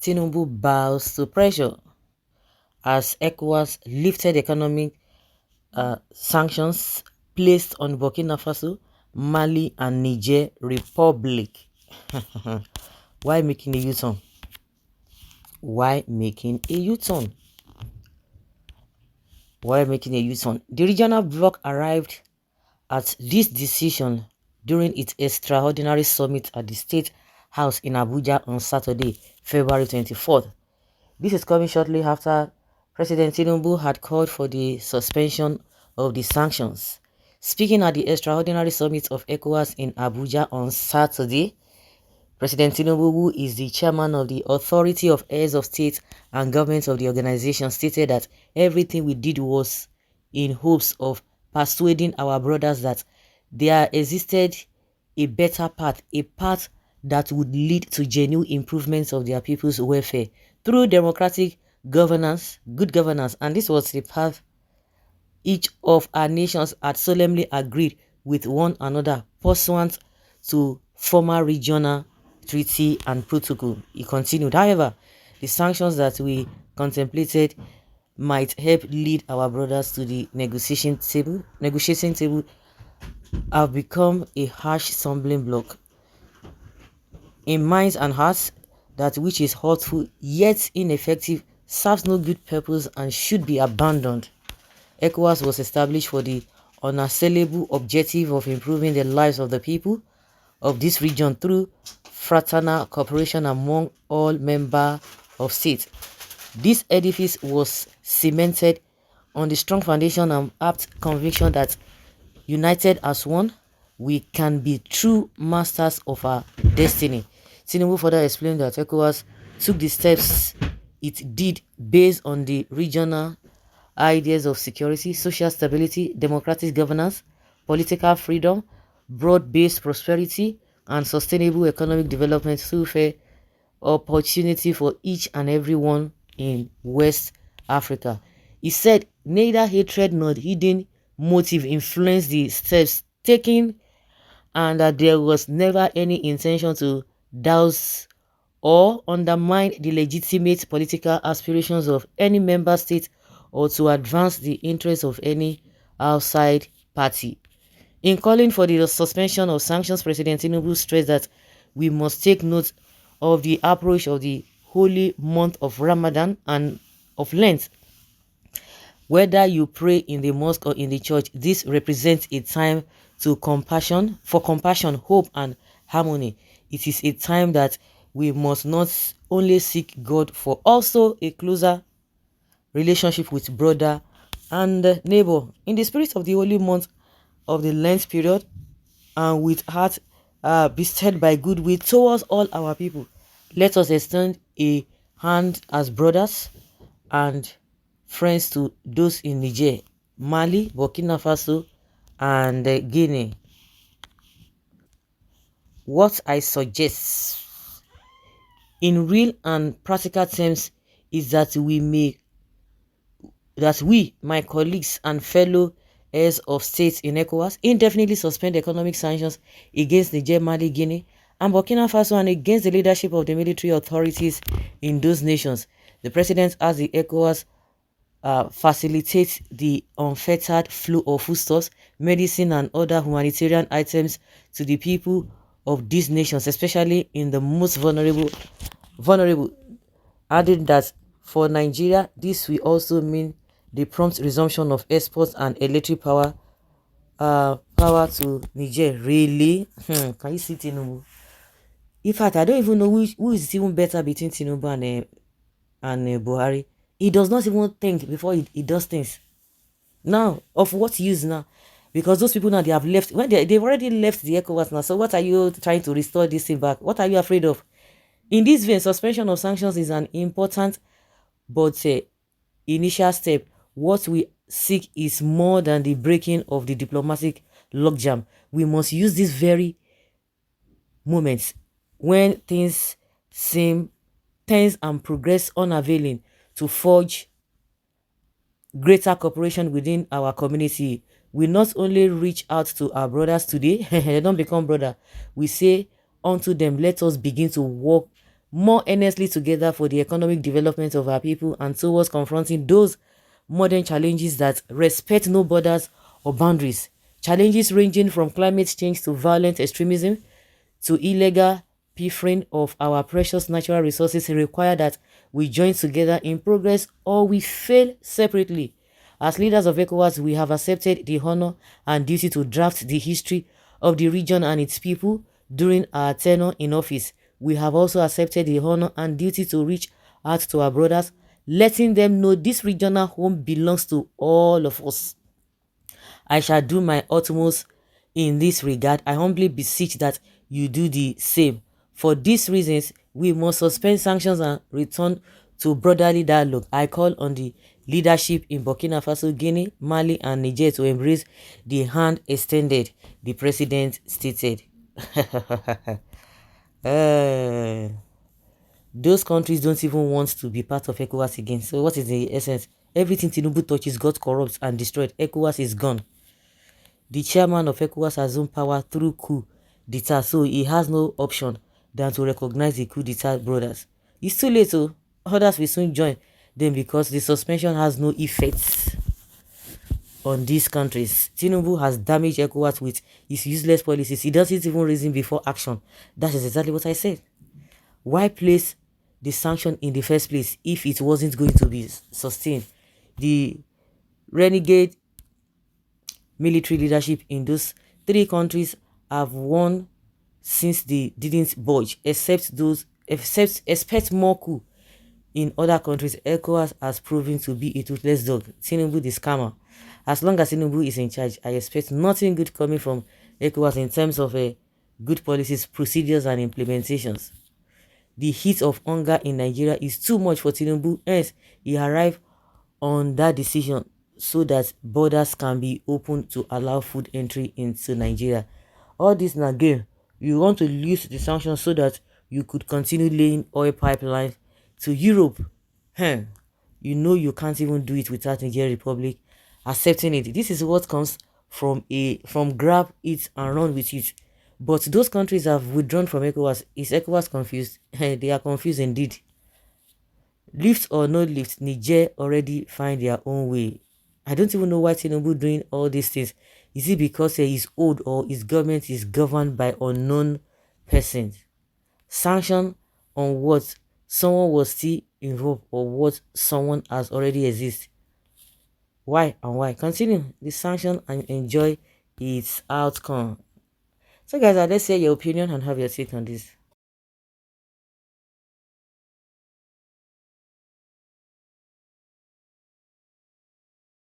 Tinubu bows to pressure as ECOWAS lifted economic sanctions placed on Burkina Faso, Mali, and Niger Republic. Why making a U-turn? Why making a U-turn? Why making a U-turn? The regional bloc arrived at this decision during its extraordinary summit at the State House in Abuja on Saturday, February 24th. This is coming shortly after President Tinubu had called for the suspension of the sanctions. Speaking at the extraordinary summit of ECOWAS in Abuja on Saturday, President Tinubu, who is the chairman of the Authority of Heads of State and Governments of the organization, stated that everything we did was in hopes of persuading our brothers that there existed a better path, a path that would lead to genuine improvements of their people's welfare through democratic governance, good governance, and this was the path each of our nations had solemnly agreed with one another pursuant to former regional treaty and protocol. He continued, however, the sanctions that we contemplated might help lead our brothers to the negotiating table have become a harsh stumbling block in minds and hearts. That which is hurtful yet ineffective serves no good purpose and should be abandoned. ECOWAS was established for the unassailable objective of improving the lives of the people of this region through fraternal cooperation among all member of states. This edifice was cemented on the strong foundation and apt conviction that united as one, we can be true masters of our destiny. Tinubu further explained that ECOWAS took the steps it did based on the regional ideas of security, social stability, democratic governance, political freedom, broad-based prosperity, and sustainable economic development through fair opportunity for each and everyone in West Africa. He said neither hatred nor hidden motive influenced the steps taken and that there was never any intention to douse or undermine the legitimate political aspirations of any member state or to advance the interests of any outside party. In calling for the suspension of sanctions, President Tinubu stressed that we must take note of the approach of the holy month of Ramadan and of Lent. Whether you pray in the mosque or in the church, this represents a time for compassion, hope, and harmony. It is a time that we must not only seek God for also a closer relationship with brother and neighbor. In the spirit of the holy month of the Lent period, and with heart bestirred by goodwill towards all our people, let us extend a hand as brothers and friends to those in Niger, Mali, Burkina Faso, and Guinea. What I suggest in real and practical terms is that we, my colleagues and fellow heirs of states in ECOWAS, indefinitely suspend economic sanctions against Niger, Mali, Guinea, and Burkina Faso and against the leadership of the military authorities in those nations. The president asked the ECOWAS facilitate the unfettered flow of foodstuffs, medicine, and other humanitarian items to the people of these nations, especially in the most vulnerable, adding that for Nigeria, this will also mean the prompt resumption of exports and electric power to Niger. Really? Can you see Tinubu? In fact, I don't even know who is even better between Tinubu and Buhari. He does not even think before he does things. Now, of what use now? Because those people now, they have left. When they've already left the ECOWAS now. So what are you trying to restore this thing back? What are you afraid of? In this vein, suspension of sanctions is an important but initial step. What we seek is more than the breaking of the diplomatic logjam. We must use these very moments when things seem tense and progress unavailing to forge greater cooperation within our community. We not only reach out to our brothers today, they don't become brother. We say unto them, let us begin to work more earnestly together for the economic development of our people and towards confronting those modern challenges that respect no borders or boundaries. Challenges ranging from climate change to violent extremism to illegal pilfering of our precious natural resources require that we join together in progress or we fail separately. As leaders of ECOWAS, we have accepted the honor and duty to draft the history of the region and its people during our tenure in office. We have also accepted the honor and duty to reach out to our brothers, letting them know this regional home belongs to all of us. I shall do my utmost in this regard. I humbly beseech that you do the same. For these reasons, we must suspend sanctions and return to brotherly dialogue. I call on the leadership in Burkina Faso, Guinea, Mali, and Niger to embrace the hand extended, the president stated. uh, those countries don't even want to be part of ECOWAS again. So what is the essence? Everything Tinubu touches got corrupt and destroyed. ECOWAS is gone. The chairman of ECOWAS assumed power through coup d'etat, so he has no option than to recognize the coup d'etat brothers. It's too late, so others will soon join them because the suspension has no effects on these countries. Tinubu has damaged ECOWAS with his useless policies. He doesn't even reason before action. That is exactly what I said. Why place the sanction in the first place if it wasn't going to be sustained? The renegade military leadership in those three countries have won since they didn't budge, except expect more coup in other countries. ECOWAS has proven to be a toothless dog. Tinubu the scammer. As long as Tinubu is in charge, I expect nothing good coming from ECOWAS in terms of good policies, procedures, and implementations. The heat of hunger in Nigeria is too much for Tinubu, hence he arrived on that decision so that borders can be opened to allow food entry into Nigeria. All this now again, you want to use the sanctions so that you could continue laying oil pipelines to Europe. Huh. You know you can't even do it without Nigeria Republic accepting it. This is what comes from grab it and run with it. But those countries have withdrawn from ECOWAS. Is ECOWAS confused? They are confused indeed. Lift or no lift, Niger already find their own way. I don't even know why Tinubu doing all these things. Is it because he's old or his government is governed by unknown persons? Sanction on what someone was still involved or what someone has already exist. Why and why? Continue the sanction and enjoy its outcome. So guys, let's hear your opinion and have your take on this.